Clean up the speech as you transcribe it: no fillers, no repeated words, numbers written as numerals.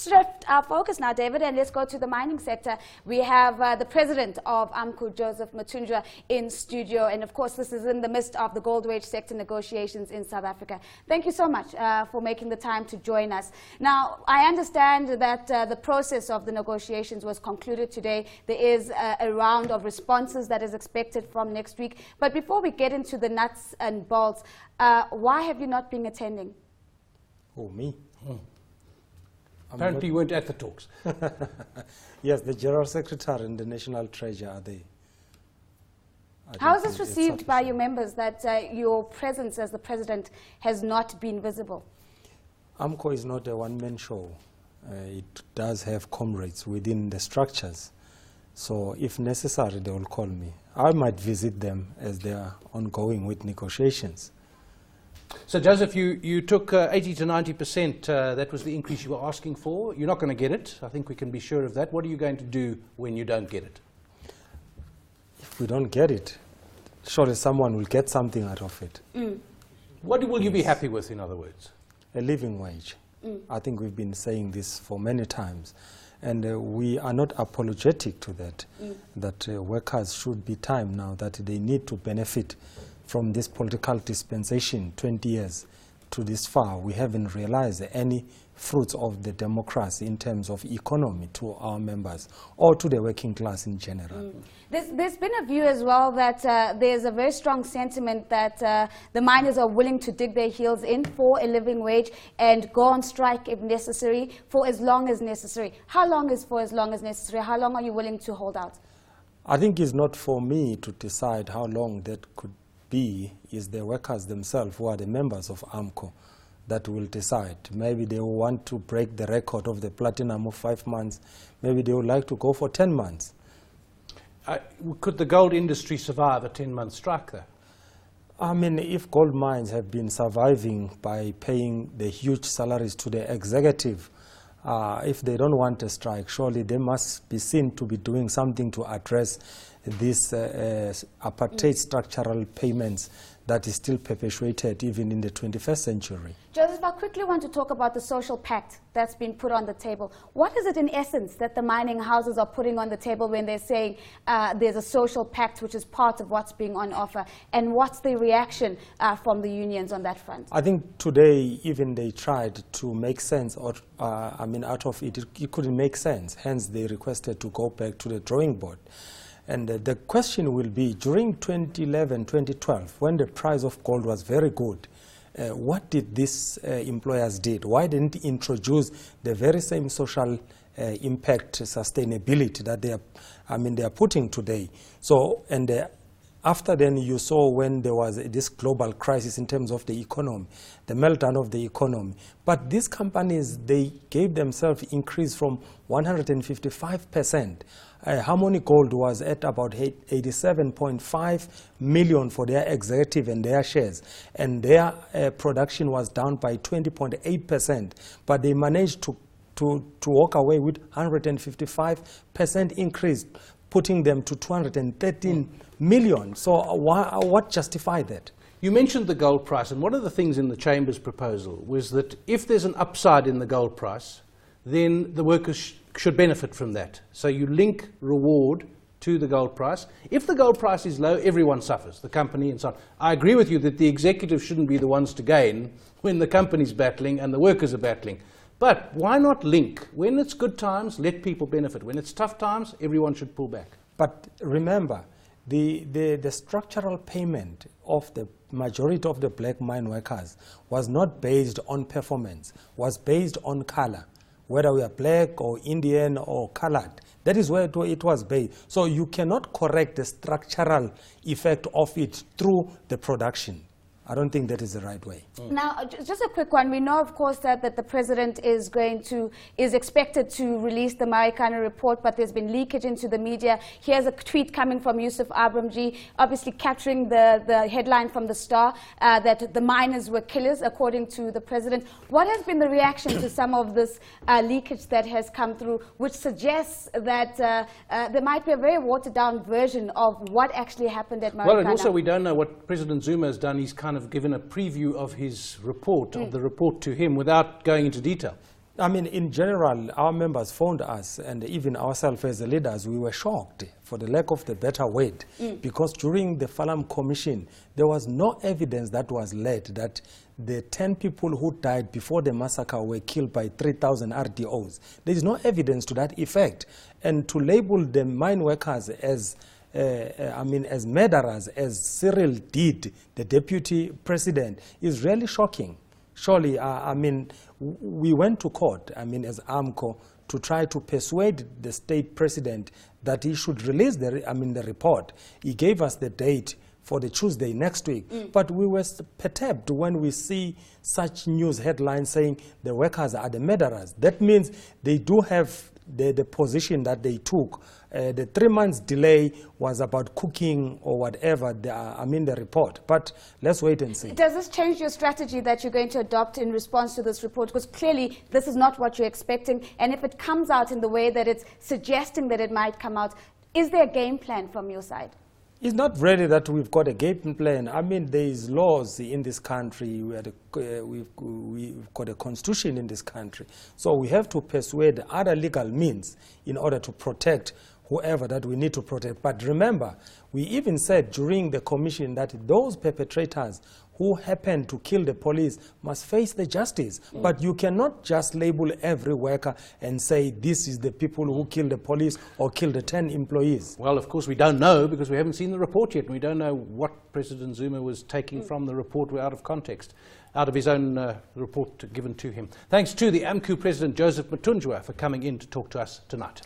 shift our focus now, David, and let's go to the mining sector. We have the president of Amcu, Joseph Mathunjwa, in studio. And of course, this is in the midst of the gold wage sector negotiations in South Africa. Thank you so much for making the time to join us. Now, I understand that the process of the negotiations was concluded today. There is a round of responses that is expected from next week. But before we get into the nuts and bolts, why have you not been attending? Oh, me? Apparently you weren't at the talks. Yes, the General Secretary and the National Treasurer are there. How is this received by your members that your presence as the president has not been visible? Amcu is not a one-man show. It does have comrades within the structures. So if necessary, they will call me. I might visit them as they are ongoing with negotiations. So, Joseph, you took 80 to 90%. That was the increase you were asking for. You're not going to get it. I think we can be sure of that. What are you going to do when you don't get it? If we don't get it, surely someone will get something out of it. What will you be happy with, in other words? A living wage. I think we've been saying this for many times. And we are not apologetic to that, that workers should be time now that they need to benefit from this political dispensation, 20 years to this far. We haven't realized any fruits of the democracy in terms of economy to our members or to the working class in general. There's been a view as well that there's a very strong sentiment that the miners are willing to dig their heels in for a living wage and go on strike if necessary for as long as necessary. How long is for as long as necessary? How long are you willing to hold out? I think it's not for me to decide how long that could be. Is the workers themselves who are the members of Amcu that will decide. Maybe they will want to break the record of the platinum of 5 months. Maybe they would like to go for 10 months. Could the gold industry survive a 10-month strike, though? I mean, if gold mines have been surviving by paying the huge salaries to the executive, if they don't want a strike, surely they must be seen to be doing something to address these apartheid structural payments that is still perpetuated even in the 21st century. Joseph, I quickly want to talk about the social pact that's been put on the table. What is it in essence that the mining houses are putting on the table when they're saying there's a social pact which is part of what's being on offer? And what's the reaction from the unions on that front? I think today even they tried to make sense, or out of it, it couldn't make sense. Hence they requested to go back to the drawing board. And the question will be, during 2011, 2012, when the price of gold was very good, what did these employers did? Why didn't they introduce the very same social impact sustainability that they are putting today? So, and after then you saw when there was this global crisis in terms of the economy, the meltdown of the economy. But these companies, they gave themselves increase from 155%. Harmony Gold was at about 87.5 million for their executive and their shares, and their production was down by 20.8%. But they managed to walk away with 155% increase, putting them to 213 million. So what justified that? You mentioned the gold price, and one of the things in the Chamber's proposal was that if there's an upside in the gold price, then the workers should benefit from that. So you link reward to the gold price. If the gold price is low, everyone suffers, the company and so on. I agree with you that the executive shouldn't be the ones to gain when the company's battling and the workers are battling. But why not link? When it's good times, let people benefit. When it's tough times, everyone should pull back. But remember, the structural payment of the majority of the black mine workers was not based on performance, was based on color. Whether we are black or Indian or colored, that is where it was based. So you cannot correct the structural effect of it through the production. I don't think that is the right way. Now, just a quick one. We know, of course, that the president is expected to release the Marikana report, but there's been leakage into the media. Here's a tweet coming from Yusuf Abramji, obviously capturing the headline from the Star that the miners were killers, according to the president. What has been the reaction to some of this leakage that has come through, which suggests that there might be a very watered-down version of what actually happened at Marikana? Well, and also we don't know what President Zuma has done. He's kind of given a preview of his report, of the report to him, without going into detail. I mean, in general, our members phoned us, and even ourselves as the leaders, we were shocked, for the lack of the better word, because during the Falam Commission, there was no evidence that was laid that the 10 people who died before the massacre were killed by 3,000 RDOs. There is no evidence to that effect. And to label the mine workers as as murderers, as Cyril did, the deputy president, is really shocking. Surely, we went to court, as Amcu, to try to persuade the state president that he should release the report. He gave us the date for the Tuesday next week. But we were perturbed when we see such news headlines saying the workers are the murderers. That means they do have the position that they took. The 3 months delay was about cooking or whatever, the report. But let's wait and see. Does this change your strategy that you're going to adopt in response to this report? Because clearly this is not what you're expecting. And if it comes out in the way that it's suggesting that it might come out, is there a game plan from your side? It's not really that we've got a game plan. There is laws in this country. We've got a constitution in this country. So we have to persuade other legal means in order to protect whoever that we need to protect. But remember, we even said during the commission that those perpetrators who happen to kill the police must face the justice. But you cannot just label every worker and say this is the people who killed the police or killed the 10 employees. Well, of course, we don't know because we haven't seen the report yet. And we don't know what President Zuma was taking from the report out of context, out of his own report given to him. Thanks to the Amcu President Joseph Mathunjwa for coming in to talk to us tonight.